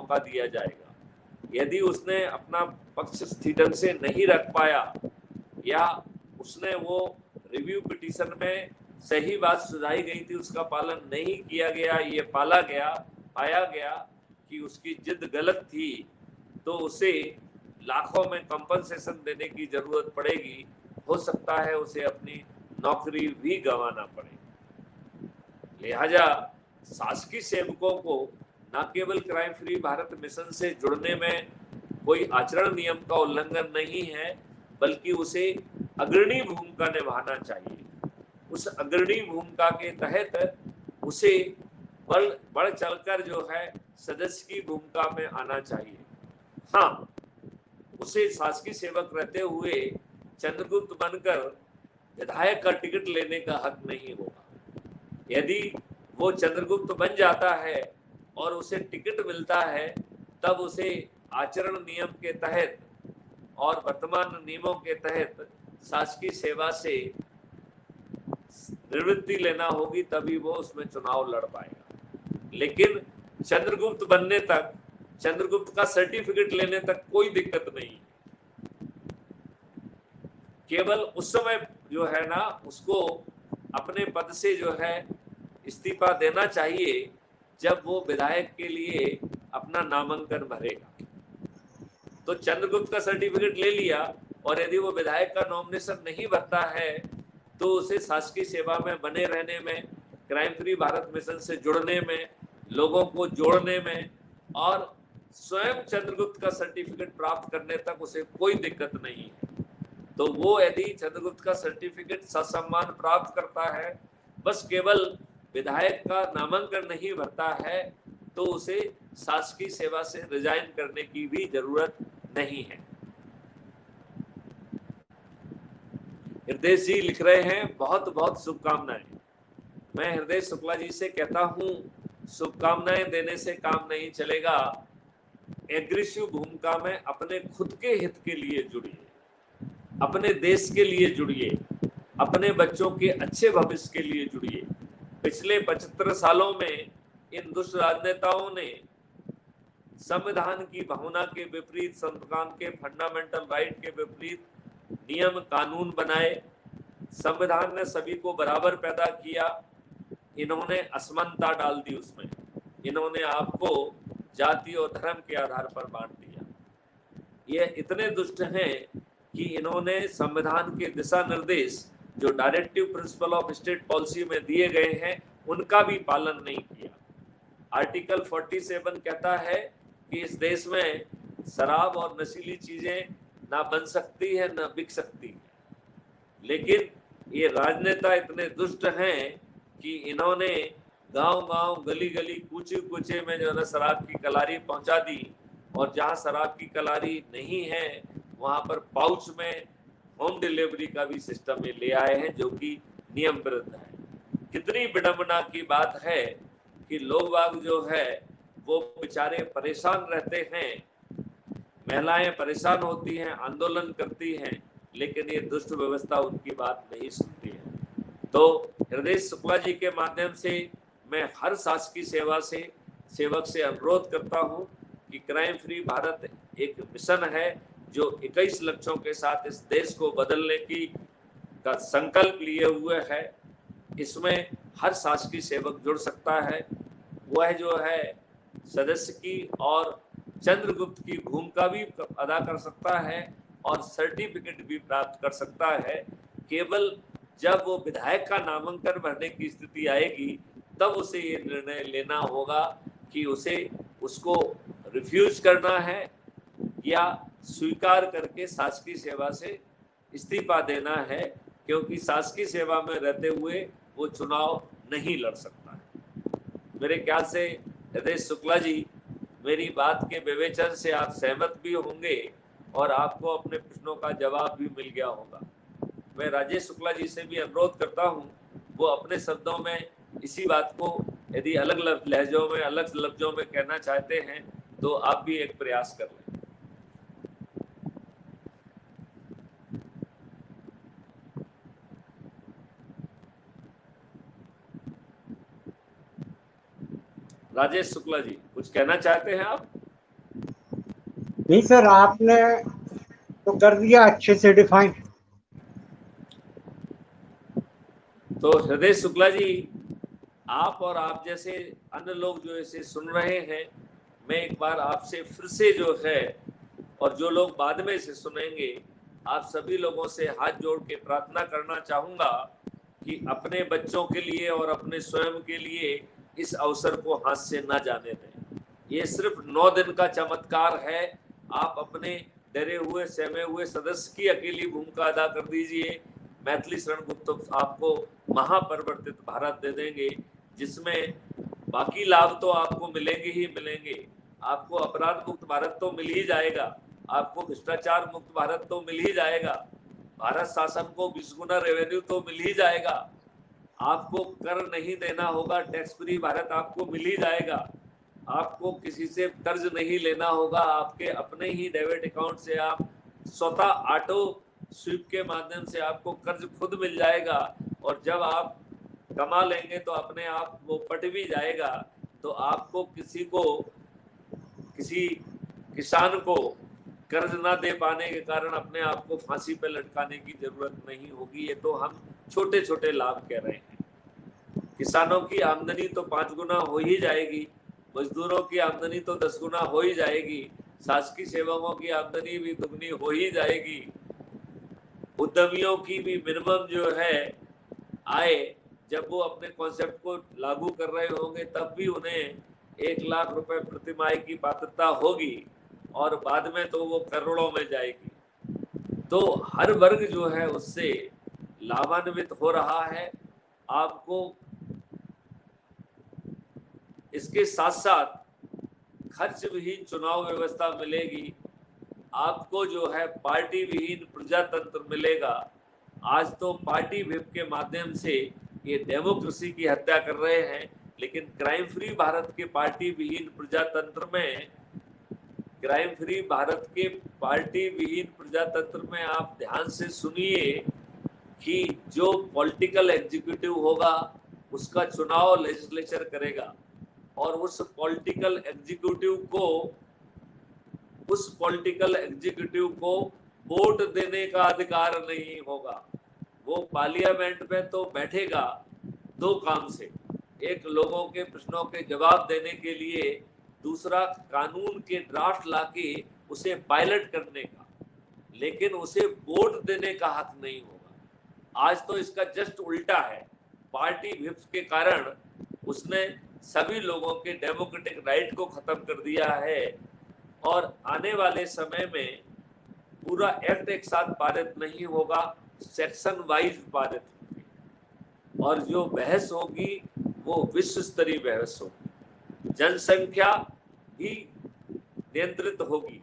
मौका दिया जाएगा। यदि उसने अपना पक्ष ठीक ढंग से नहीं रख पाया या उसने वो रिव्यू पिटीशन में सही बात सुझाई गई थी उसका पालन नहीं किया गया, ये पाया गया कि उसकी जिद गलत थी, तो उसे लाखों में कंपनसेशन देने की जरूरत पड़ेगी। हो सकता है उसे अपनी नौकरी भी गंवाना पड़े। लिहाजा शासकीय सेवकों को न केवल क्राइम फ्री भारत मिशन से जुड़ने में कोई आचरण नियम का उल्लंघन नहीं है, बल्कि उसे अग्रणी भूमिका निभाना चाहिए। उस अग्रणी भूमिका के तहत उसे बढ़ चढ़कर जो है सदस्य की भूमिका में आना चाहिए। हाँ, उसे शासकीय सेवक रहते हुए चंद्रगुप्त बनकर विधायक का टिकट लेने का हक नहीं होगा। यदि वो चंद्रगुप्त बन जाता है और उसे टिकट मिलता है, तब उसे आचरण नियम के तहत और वर्तमान नियमों के तहत शासकीय सेवा से निवृत्ति लेना होगी, तभी वो उसमें चुनाव लड़ पाएगा। लेकिन चंद्रगुप्त बनने तक, चंद्रगुप्त का सर्टिफिकेट लेने तक कोई दिक्कत नहीं। केवल उस समय जो है ना, उसको अपने पद से जो है इस्तीफा देना चाहिए जब वो विधायक के लिए अपना नामांकन भरेगा। तो चंद्रगुप्त का सर्टिफिकेट ले लिया और यदि वो विधायक का नॉमिनेशन नहीं भरता है, तो उसे शासकीय सेवा में बने रहने में, क्राइम फ्री भारत मिशन से जुड़ने में, लोगों को जोड़ने में और स्वयं चंद्रगुप्त का सर्टिफिकेट प्राप्त करने तक उसे कोई दिक्कत नहीं है। तो वो यदि चंद्रगुप्त का सर्टिफिकेट ससम्मान प्राप्त करता है, बस केवल विधायक का नामांकन नहीं भरता है, तो उसे शासकीय सेवा से रिजाइन करने की भी जरूरत नहीं है। हृदय जी लिख रहे हैं, बहुत बहुत शुभकामनाएं। मैं हृदय शुक्ला जी से कहता हूं, शुभकामनाएं देने से काम नहीं चलेगा। एग्रेसिव भूमिका में अपने खुद के हित के लिए जुड़िए, अपने देश के लिए जुड़िए, अपने बच्चों के अच्छे भविष्य के लिए जुड़िए। पिछले 75 सालों में इन दुष्ट राजनेताओं ने संविधान की भावना के विपरीत, संविधान के फंडामेंटल राइट के विपरीत नियम कानून बनाए। संविधान ने सभी को बराबर पैदा किया, इन्होंने असमानता डाल दी उसमें। इन्होंने आपको जाति और धर्म के आधार पर बांट दिया। ये इतने दुष्ट हैं कि इन्होंने संविधान के दिशा निर्देश जो directive principle of state policy में दिए गए हैं, उनका भी पालन नहीं किया। आर्टिकल 47 कहता है कि इस देश में शराब और नशीली चीजें ना बन सकती है ना बिक सकती है। लेकिन ये राजनेता इतने दुष्ट हैं कि इन्होंने गांव-गांव, गली-गली, कूचे-कूचे में जो है शराब की कलारी पहुंचा दी, और जहां शराब की कलारी नहीं है वहां पर पाउच में होम डिलीवरी का भी सिस्टम में ले आए हैं, जो कि नियम विरुद्ध है। कितनी विडंबना की बात है कि लोग बाग जो है वो बेचारे परेशान रहते हैं, महिलाएं परेशान होती हैं, आंदोलन करती हैं, लेकिन ये दुष्ट व्यवस्था उनकी बात नहीं सुनती है। तो हृदय शुक्ला जी के माध्यम से मैं हर शासकीय सेवक से अनुरोध करता हूं कि क्राइम फ्री भारत एक मिशन है जो 21 लक्ष्यों के साथ इस देश को बदलने का संकल्प लिए हुए है। इसमें हर शासकीय सेवक जुड़ सकता है। वह जो है सदस्य की और चंद्रगुप्त की भूमिका भी अदा कर सकता है और सर्टिफिकेट भी प्राप्त कर सकता है। केवल जब वो विधायक का नामांकन भरने की स्थिति आएगी, तब उसे ये निर्णय लेना होगा कि उसको रिफ्यूज करना है या स्वीकार करके शासकीय सेवा से इस्तीफा देना है, क्योंकि शासकीय सेवा में रहते हुए वो चुनाव नहीं लड़ सकता है। मेरे ख्याल से हृदय शुक्ला जी, मेरी बात के विवेचन से आप सहमत भी होंगे और आपको अपने प्रश्नों का जवाब भी मिल गया होगा। मैं राजेश शुक्ला जी से भी अनुरोध करता हूँ, वो अपने शब्दों में इसी बात को यदि अलग लहजों में, अलग लफ्जों में कहना चाहते हैं तो आप भी एक प्रयास कर लें। राजेश शुक्ला जी, कुछ कहना चाहते हैं आप? नहीं सर, आपने तो कर दिया अच्छे से डिफाइन। तो हृदय शुक्ला जी, आप और आप जैसे अन्य लोग जो इसे सुन रहे हैं, मैं एक बार आपसे फिर से जो है, और जो लोग बाद में इसे सुनेंगे, आप सभी लोगों से हाथ जोड़ के प्रार्थना करना चाहूंगा कि अपने बच्चों के लिए और अपने स्वयं के लिए इस अवसर को हाथ से ना जाने दें। ये सिर्फ 9 दिन का चमत्कार है। आप अपने डरे हुए सहमे हुए सदस्य की अकेली भूमिका अदा कर दीजिए। मैथिली शरण गुप्त आपको महापरिवर्तित भारत दे देंगे, जिसमें बाकी लाभ तो आपको मिलेंगे ही मिलेंगे। आपको अपराध मुक्त भारत तो मिल ही जाएगा, आपको भ्रष्टाचार मुक्त भारत तो मिल ही जाएगा, भारत शासन को 20 गुना रेवेन्यू तो मिल ही जाएगा, आपको कर नहीं देना होगा, टैक्स फ्री भारत आपको मिल ही जाएगा, आपको किसी से कर्ज नहीं लेना होगा, आपके अपने ही डेबिट अकाउंट से आप स्वतः ऑटो स्वीप के माध्यम से आपको कर्ज खुद मिल जाएगा, और जब आप कमा लेंगे तो अपने आप वो पट भी जाएगा। तो आपको किसी किसान को कर्ज ना दे पाने के कारण अपने आप को फांसी पर लटकाने की जरूरत नहीं होगी। ये तो हम छोटे छोटे लाभ कह रहे हैं। किसानों की आमदनी तो 5 गुना हो ही जाएगी, मजदूरों की आमदनी तो 10 गुना हो ही जाएगी, शासकीय सेवकों की आमदनी भी दुगनी हो ही जाएगी, उद्यमियों की भी मिनिमम जो है आय, जब वो अपने कॉन्सेप्ट को लागू कर रहे होंगे तब भी उन्हें 1 लाख रुपए प्रतिमाह की पात्रता होगी, और बाद में तो वो करोड़ों में जाएगी। तो हर वर्ग जो है उससे लाभान्वित हो रहा है। आपको इसके साथ साथ खर्च विहीन चुनाव व्यवस्था मिलेगी, आपको जो है पार्टी विहीन प्रजातंत्र मिलेगा। आज तो पार्टी व्हिप के माध्यम से ये डेमोक्रेसी की हत्या कर रहे हैं, लेकिन क्राइम फ्री भारत के पार्टी विहीन प्रजातंत्र में, क्राइम फ्री भारत के पार्टी विहीन प्रजातंत्र में आप ध्यान से सुनिए कि जो पॉलिटिकल एग्जीक्यूटिव होगा उसका चुनाव लेजिस्लेचर करेगा, और उस पॉलिटिकल एग्जीक्यूटिव को वोट देने का अधिकार नहीं होगा। वो पार्लियामेंट में तो बैठेगा 2 काम से, एक लोगों के प्रश्नों के जवाब देने के लिए, दूसरा कानून के ड्राफ्ट लाके उसे पायलट करने का, लेकिन उसे वोट देने का हक नहीं होगा। आज तो इसका जस्ट उल्टा है। पार्टी व्हिप्स के कारण उसने सभी लोगों के डेमोक्रेटिक राइट को खत्म कर दिया है, और आने वाले समय में पूरा एक्ट एक साथ पारित नहीं होगा, सेक्शन वाइज पारित होगी, और जो बहस होगी वो विश्व स्तरीय बहस होगी, जनसंख्या भी नियंत्रित होगी,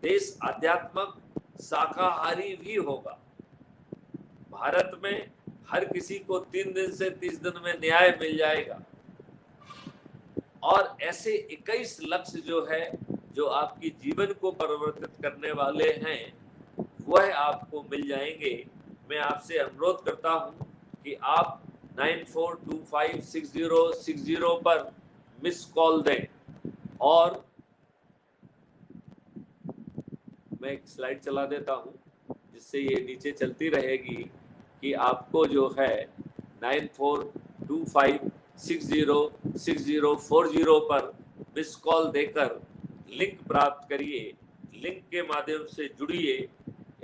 देश आध्यात्मक शाकाहारी भी होगा, भारत में हर किसी को 3 दिन से 30 दिन में न्याय मिल जाएगा, और ऐसे 21 लक्ष्य जो है, जो आपकी जीवन को परिवर्तित करने वाले हैं, वह आपको मिल जाएंगे। मैं आपसे अनुरोध करता हूं कि आप 94256060 पर मिस कॉल दें, और मैं एक स्लाइड चला देता हूं जिससे ये नीचे चलती रहेगी कि आपको जो है 9425606040 पर मिस कॉल देकर लिंक प्राप्त करिए, लिंक के माध्यम से जुड़िए।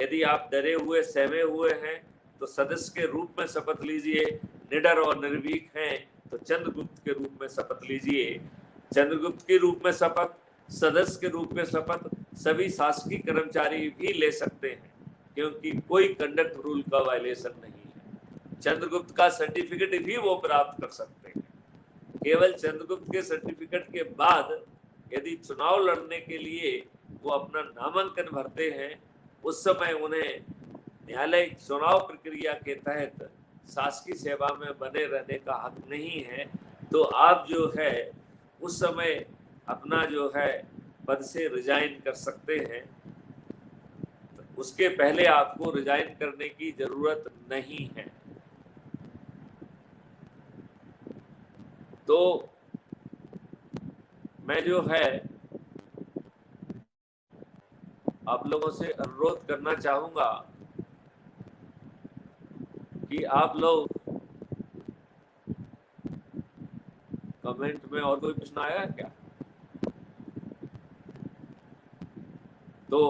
यदि आप डरे हुए सहमे हुए हैं तो सदस्य के रूप में शपथ लीजिए, निडर और निर्भीक हैं तो चंद्रगुप्त के रूप में शपथ लीजिए। चंद्रगुप्त के रूप में शपथ, सदस्य के रूप में शपथ सभी शासकीय कर्मचारी भी ले सकते हैं, क्योंकि कोई कंडक्ट रूल का वायलेशन नहीं है। चंद्रगुप्त का सर्टिफिकेट भी वो प्राप्त कर सकते हैं। केवल चंद्रगुप्त के सर्टिफिकेट के बाद यदि चुनाव लड़ने के लिए वो अपना नामांकन भरते हैं, उस समय उन्हें न्यायालय चुनाव प्रक्रिया के तहत शासकीय सेवा में बने रहने का हक नहीं है। तो आप जो है उस समय अपना जो है पद से रिजाइन कर सकते हैं, उसके पहले आपको रिजाइन करने की जरूरत नहीं है। तो मैं जो है आप लोगों से अनुरोध करना चाहूंगा कि आप लोग कमेंट में, और कोई प्रश्न आया है क्या? तो